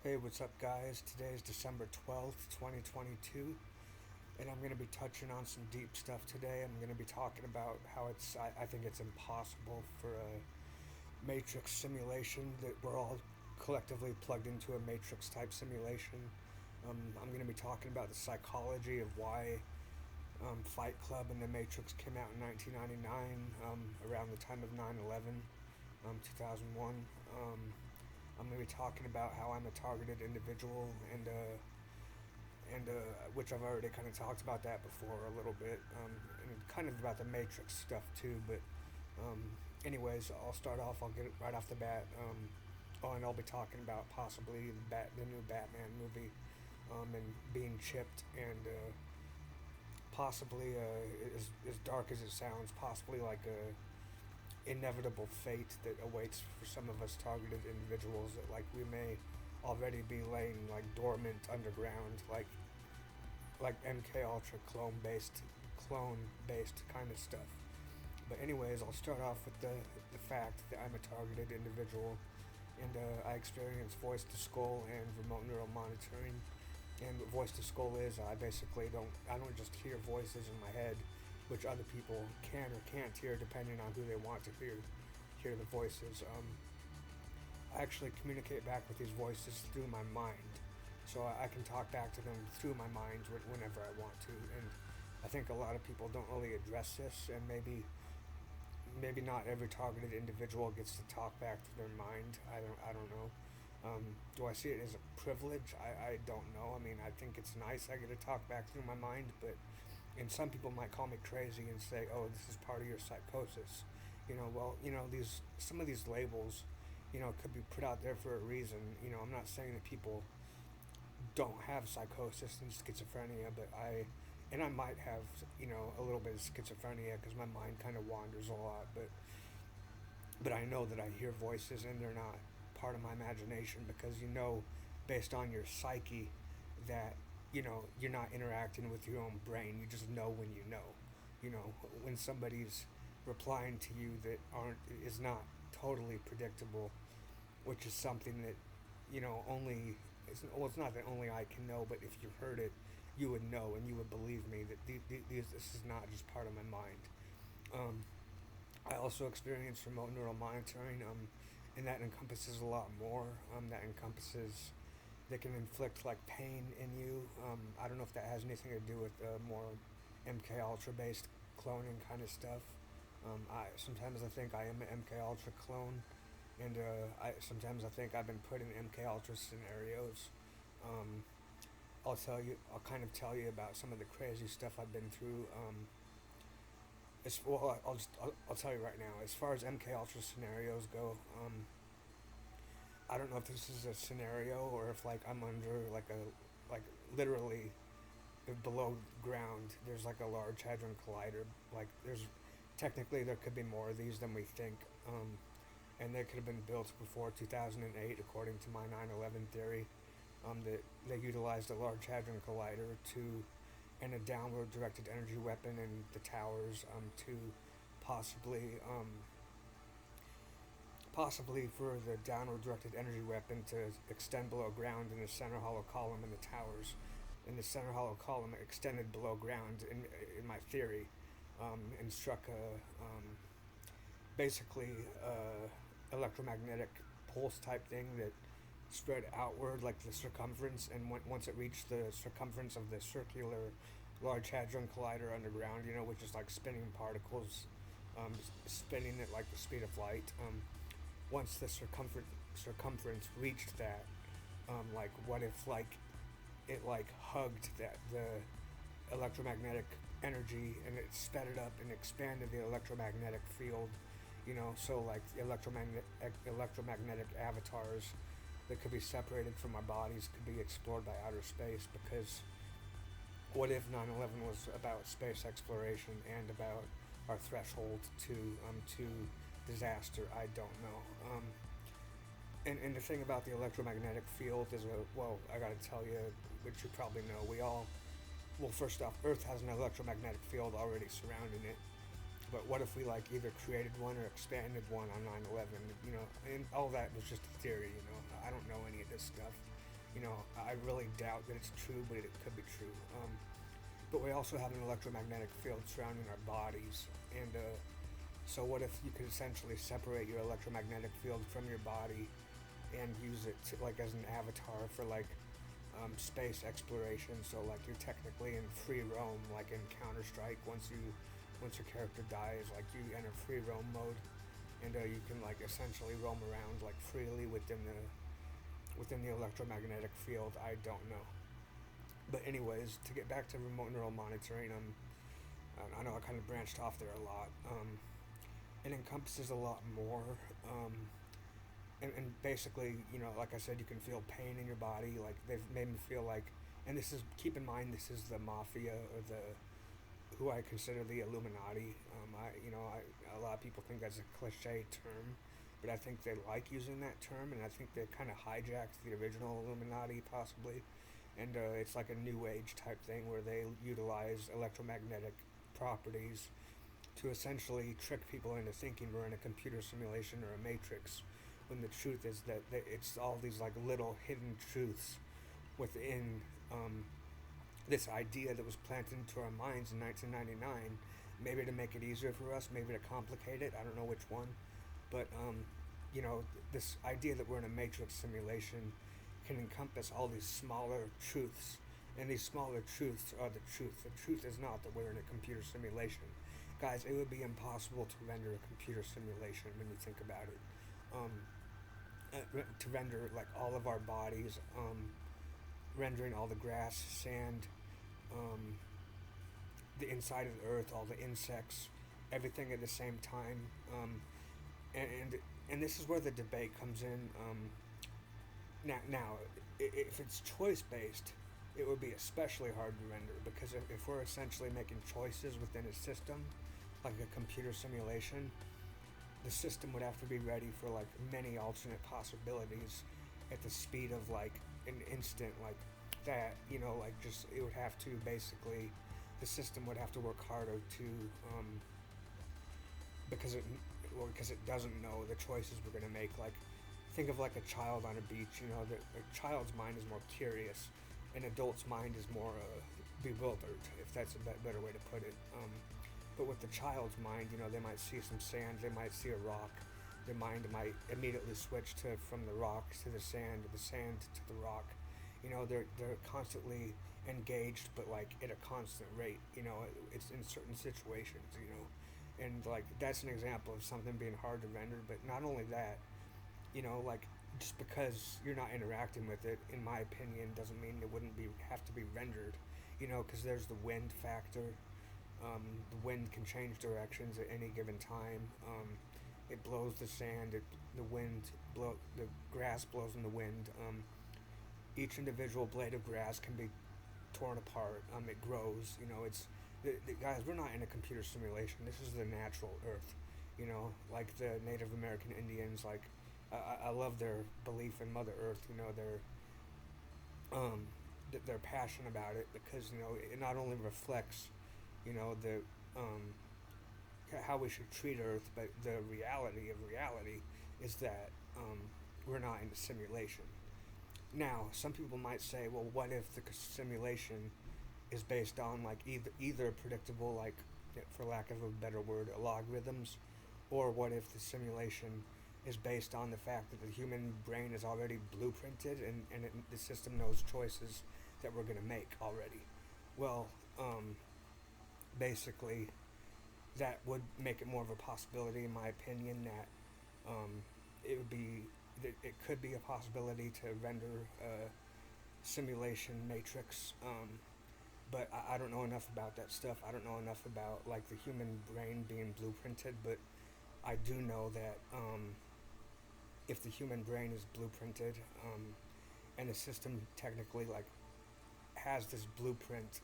Hey, what's up, guys? Today is December 12th, 2022, and I'm going to be touching on some deep stuff today. I'm going to be talking about how I think it's impossible for a matrix simulation that we're all collectively plugged into a matrix type simulation. I'm going to be talking about the psychology of why Fight Club and The Matrix came out in 1999, around the time of 9/11, 2001. I'm going to be talking about how I'm a targeted individual, and which I've already kind of talked about that before a little bit, and kind of about the Matrix stuff too. But anyways, I'll start off. I'll get it right off the bat. And I'll be talking about possibly the new Batman movie, and being chipped, and possibly, as dark as it sounds, possibly like a inevitable fate that awaits for some of us targeted individuals, that like we may already be laying like dormant underground, like MK Ultra clone based kind of stuff. But anyways, I'll start off with the fact that I'm a targeted individual, and I experience voice to skull and remote neural monitoring. And what voice to skull is, I don't just hear voices in my head, which other people can or can't hear depending on who they want to hear the voices. I actually communicate back with these voices through my mind, so I can talk back to them through my mind whenever I want to. And I think a lot of people don't really address this, and maybe not every targeted individual gets to talk back to their mind. I don't know. Do I see it as a privilege? I don't know. I mean, I think it's nice I get to talk back through my mind, but and some people might call me crazy and say, "Oh, this is part of your psychosis." Well, these some of these labels, could be put out there for a reason. I'm not saying that people don't have psychosis and schizophrenia, but I might have, a little bit of schizophrenia because my mind kind of wanders a lot, but I know that I hear voices and they're not part of my imagination, because based on your psyche, that you're not interacting with your own brain. You just know when when somebody's replying to you that aren't is not totally predictable, which is something that only it's not that only I can know, but if you heard it, you would know and you would believe me that this is not just part of my mind. um, I also experience remote neural monitoring, and that encompasses a lot more. That can inflict like pain in you. I don't know if that has anything to do with more MK Ultra based cloning kind of stuff. I sometimes I think I am an MK Ultra clone, and I think I've been put in MK Ultra scenarios. Um, I'll kind of tell you about some of the crazy stuff I've been through. I'll tell you right now. As far as MK Ultra scenarios go, I don't know if this is a scenario or if like I'm under like literally below ground. There's like a Large Hadron Collider. Like there's technically there could be more of these than we think, and they could have been built before 2008, according to my 9/11 theory. That they utilized a Large Hadron Collider to and a downward directed energy weapon in the towers, to possibly possibly for the downward directed energy weapon to extend below ground in the center hollow column in the towers. And the center hollow column extended below ground in my theory, and struck a basically electromagnetic pulse type thing that spread outward like the circumference, and once it reached the circumference of the circular Large Hadron Collider underground, which is like spinning particles, spinning at like the speed of light. Once the circumference reached that, like what if like it like hugged the electromagnetic energy, and it sped it up and expanded the electromagnetic field, so like the electromagnetic avatars that could be separated from our bodies could be explored by outer space. Because what if 9/11 was about space exploration and about our threshold to disaster? I don't know. And the thing about the electromagnetic field is, well, I gotta tell you, which you probably know, well, first off, Earth has an electromagnetic field already surrounding it. But what if we like either created one or expanded one on 9/11? And all that was just a theory. I don't know any of this stuff. I really doubt that it's true, but it could be true. But we also have an electromagnetic field surrounding our bodies, and so what if you could essentially separate your electromagnetic field from your body and use it to, like as an avatar for like space exploration? So like you're technically in free roam, like in Counter Strike. Once your character dies, like you enter free roam mode, and you can like essentially roam around like freely within the electromagnetic field. I don't know. But anyways, to get back to remote neural monitoring, I know I kind of branched off there a lot. It encompasses a lot more. And basically, like I said, you can feel pain in your body. Like they've made me feel like, and this is, keep in mind, this is the mafia, or who I consider the Illuminati. A lot of people think that's a cliche term, but I think they like using that term, and I think they kind of hijacked the original Illuminati possibly. And it's like a new age type thing where they utilize electromagnetic properties to essentially trick people into thinking we're in a computer simulation or a matrix, when the truth is that it's all these like little hidden truths within this idea that was planted into our minds in 1999, maybe to make it easier for us, maybe to complicate it, I don't know which one, but this idea that we're in a matrix simulation can encompass all these smaller truths, and these smaller truths are the truth. The truth is not that we're in a computer simulation. Guys, it would be impossible to render a computer simulation when you think about it. To render like all of our bodies, rendering all the grass, sand, the inside of the earth, all the insects, everything at the same time. And this is where the debate comes in. Now, if it's choice-based, it would be especially hard to render, because if we're essentially making choices within a system, like a computer simulation, the system would have to be ready for like many alternate possibilities at the speed of like an instant, like that, like just, it would have to basically, the system would have to work harder to, because it doesn't know the choices we're going to make. Like, think of like a child on a beach. A child's mind is more curious, an adult's mind is more bewildered, if that's a better way to put it. But with the child's mind, they might see some sand, they might see a rock, their mind might immediately switch from the rock to the sand to the rock. They're constantly engaged, but like at a constant rate. It's in certain situations. And like that's an example of something being hard to render. But not only that, like just because you're not interacting with it, in my opinion, doesn't mean it wouldn't have to be rendered. Because there's the wind factor. The wind can change directions at any given time. It blows the sand. The grass blows in the wind. Each individual blade of grass can be torn apart. It grows. Guys, we're not in a computer simulation. This is the natural Earth. Like the Native American Indians. Like, I love their belief in Mother Earth. Their passion about it, because it not only reflects the how we should treat Earth, but the reality of reality is that we're not in a simulation. Now, some people might say, well, what if the simulation is based on like either predictable, like, for lack of a better word, logarithms, or what if the simulation is based on the fact that the human brain is already blueprinted, and the system knows choices that we're going to make already? Well, basically, that would make it more of a possibility, in my opinion, that it could be a possibility to render a simulation matrix. But I don't know enough about that stuff. I don't know enough about like the human brain being blueprinted, but I do know that if the human brain is blueprinted, and the system technically like has this blueprint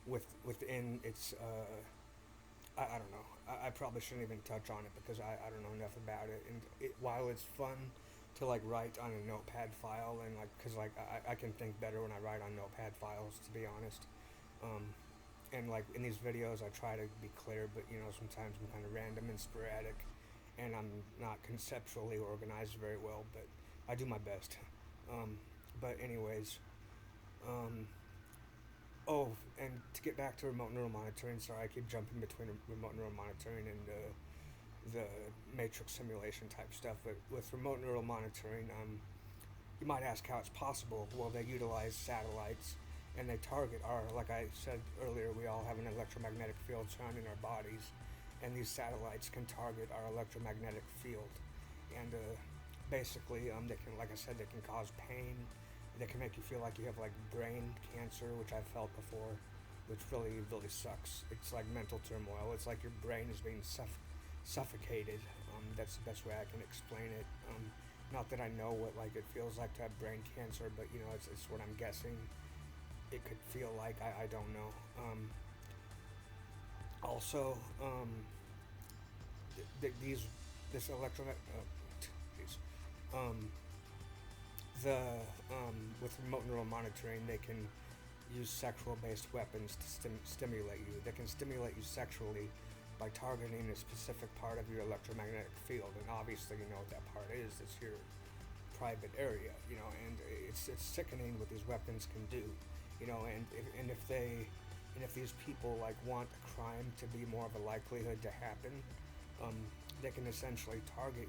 within its I don't know. I probably shouldn't even touch on it, because I don't know enough about it. And while it's fun to like write on a notepad file, and like, because like I can think better when I write on notepad files, to be honest. And like in these videos I try to be clear, but sometimes I'm kind of random and sporadic, and I'm not conceptually organized very well, but I do my best. But anyways, um, oh, and to get back to remote neural monitoring, sorry, I keep jumping between remote neural monitoring and the matrix simulation type stuff. But with remote neural monitoring, you might ask how it's possible. Well, they utilize satellites and they target our, like I said earlier, we all have an electromagnetic field surrounding our bodies, and these satellites can target our electromagnetic field. And basically, they can, like I said, they can cause pain. They can make you feel like you have like brain cancer, which I've felt before, which really, really sucks. It's like mental turmoil. It's like your brain is being suffocated. That's the best way I can explain it. Not that I know what like it feels like to have brain cancer, but you know, it's what I'm guessing it could feel like. I don't know. Also, these this these, um, the with remote neural monitoring, they can use sexual-based weapons to stimulate you. They can stimulate you sexually by targeting a specific part of your electromagnetic field, and obviously, you know what that part is. It's your private area, you know, and it's sickening what these weapons can do, you know, and if these people like want a crime to be more of a likelihood to happen, they can essentially target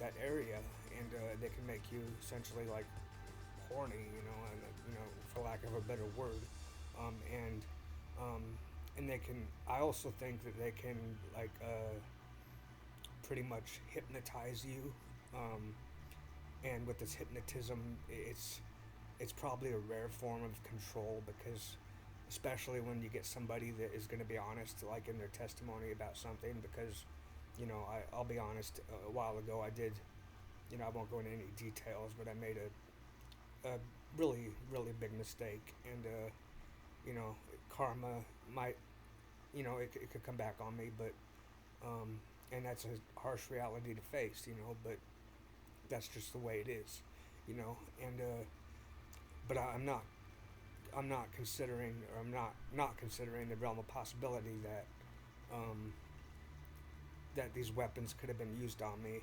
that area, and they can make you essentially like horny, you know, and you know, for lack of a better word, and and they can. I also think that they can like pretty much hypnotize you, and with this hypnotism, it's probably a rare form of control, because especially when you get somebody that is going to be honest, like in their testimony about something, because you know, I'll be honest, a while ago I did, you know, I won't go into any details, but I made a really, really big mistake, and you know, karma might, you know, it could come back on me, but and that's a harsh reality to face, you know, but that's just the way it is, you know, and but I'm not considering, or I'm not considering the realm of possibility that that these weapons could have been used on me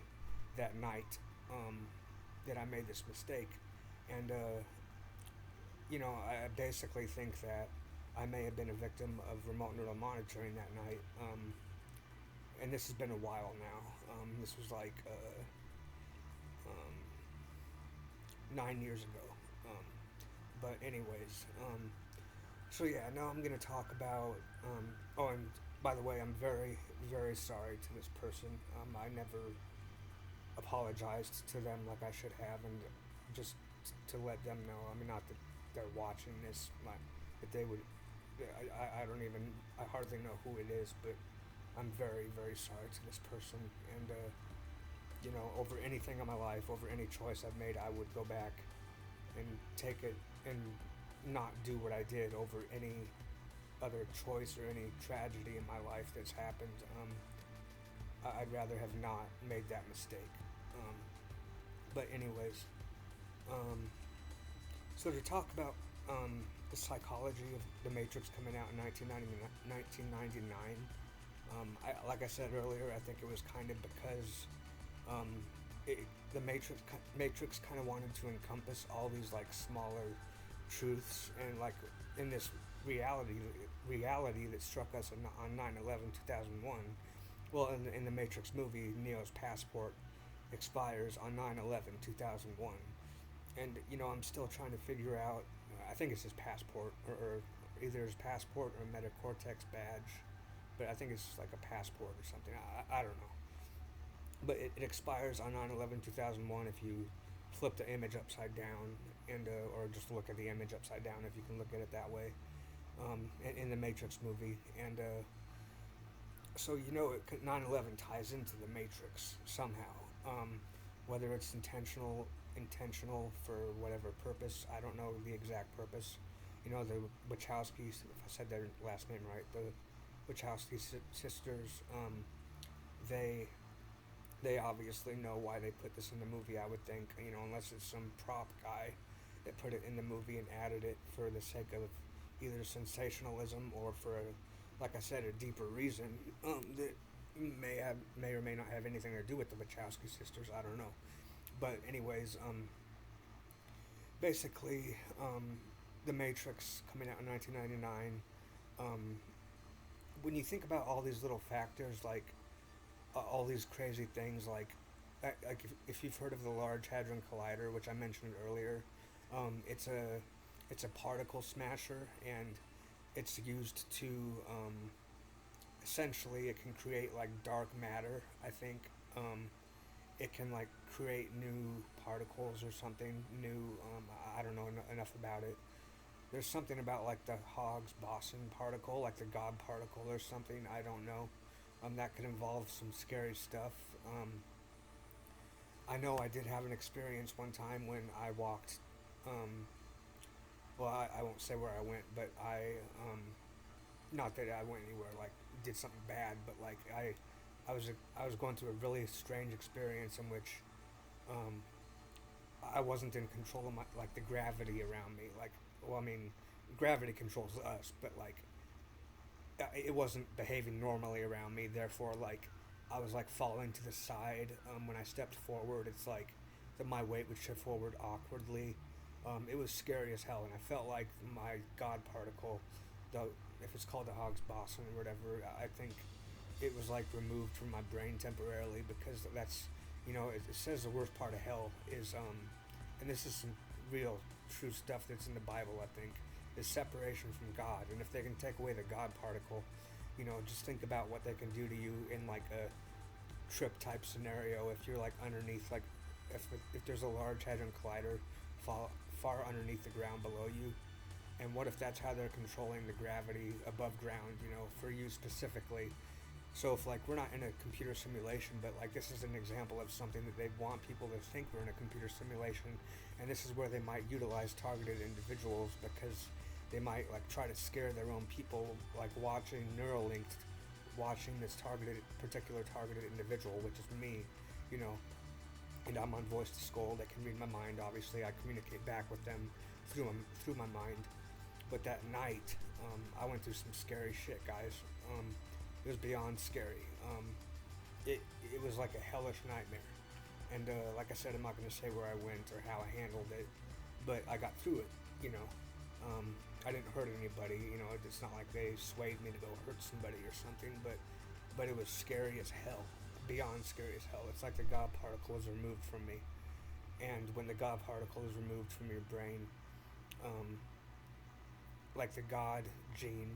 that night, that I made this mistake, and you know, I basically think that I may have been a victim of remote neural monitoring that night, and this has been a while now. This was like 9 years ago. But anyways, so yeah, now I'm gonna talk about. Oh, and by the way, I'm very, very sorry to this person. I never apologized to them like I should have, and just to let them know. I mean, not that they're watching this, but they would. I don't even. I hardly know who it is, but I'm very, very sorry to this person, and you know, over anything in my life, over any choice I've made, I would go back and take it and not do what I did over any other choice or any tragedy in my life that's happened. I'd rather have not made that mistake. But anyways, so to talk about the psychology of The Matrix coming out in 1999, like I said earlier, I think it was kind of because the Matrix kind of wanted to encompass all these like smaller truths, and like in this reality that struck us on 9/11/2001. Well, in the Matrix movie, Neo's passport expires on 9/11/2001, and you know, I'm still trying to figure out. I think it's his passport, or either his passport or a Metacortex badge, but I think it's like a passport or something. I don't know. But it expires on 9/11/2001 if you flip the image upside down, and or just look at the image upside down, if you can look at it that way, in the Matrix movie. And so you know, 9/11 ties into the Matrix somehow, whether it's intentional for whatever purpose. I don't know the exact purpose. You know, the Wachowskis, if I said their last name right, the Wachowski sisters, they obviously know why they put this in the movie, I would think, you know, unless it's some prop guy that put it in the movie and added it for the sake of either sensationalism or for, like I said, a deeper reason that may or may not have anything to do with the Wachowski sisters. I don't know. But anyways, basically, The Matrix coming out in 1999. Um, when you think about all these little factors, like all these crazy things, like if you've heard of the Large Hadron Collider, which I mentioned earlier, it's a particle smasher, and it's used to essentially it can create like dark matter. I think it can like create new particles or something new. I don't know enough about it. There's something about like the Higgs boson particle, like the God particle or something. I don't know. That could involve some scary stuff. I know I did have an experience one time when I walked. Well, I won't say where I went, but not that I went anywhere like did something bad, but like I was going through a really strange experience in which um, I wasn't in control of my like the gravity around me. Like, well, I mean, gravity controls us, but like it wasn't behaving normally around me. Therefore, like I was like falling to the side when I stepped forward. It's like that my weight would shift forward awkwardly. It was scary as hell, and I felt like my God particle, the if it's called the Higgs boson or whatever, I think it was like removed from my brain temporarily because that's it says the worst part of hell is and this is some real true stuff that's in the Bible, I think, is separation from God. And if they can take away the God particle, just think about what they can do to you in like a trip type scenario. If you're like underneath, like if there's a Large Hadron Collider far underneath the ground below you, and what if that's how they're controlling the gravity above ground, for you specifically. So if like we're not in a computer simulation, but like this is an example of something that they want people to think we're in a computer simulation, and this is where they might utilize targeted individuals because they might like try to scare their own people, like watching Neuralink, watching this particular targeted individual, which is me, and I'm on voice to skull. They can read my mind. Obviously, I communicate back with them through my mind. But that night, I went through some scary shit, guys. It was beyond scary. It was like a hellish nightmare. And like I said, I'm not going to say where I went or how I handled it, but I got through it. I didn't hurt anybody. It's not like they swayed me to go hurt somebody or something. But it was scary as hell, beyond scary as hell. It's like the God particle is removed from me, and when the God particle is removed from your brain, like the God gene,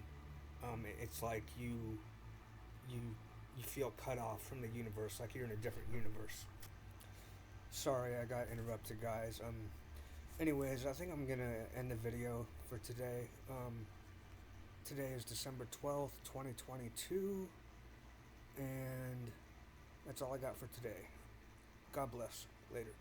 it's like you feel cut off from the universe, like you're in a different universe. Sorry, I got interrupted, guys. Anyways, I think I'm gonna end the video for today. Today is December 12th, 2022, and that's all I got for today. God bless. Later.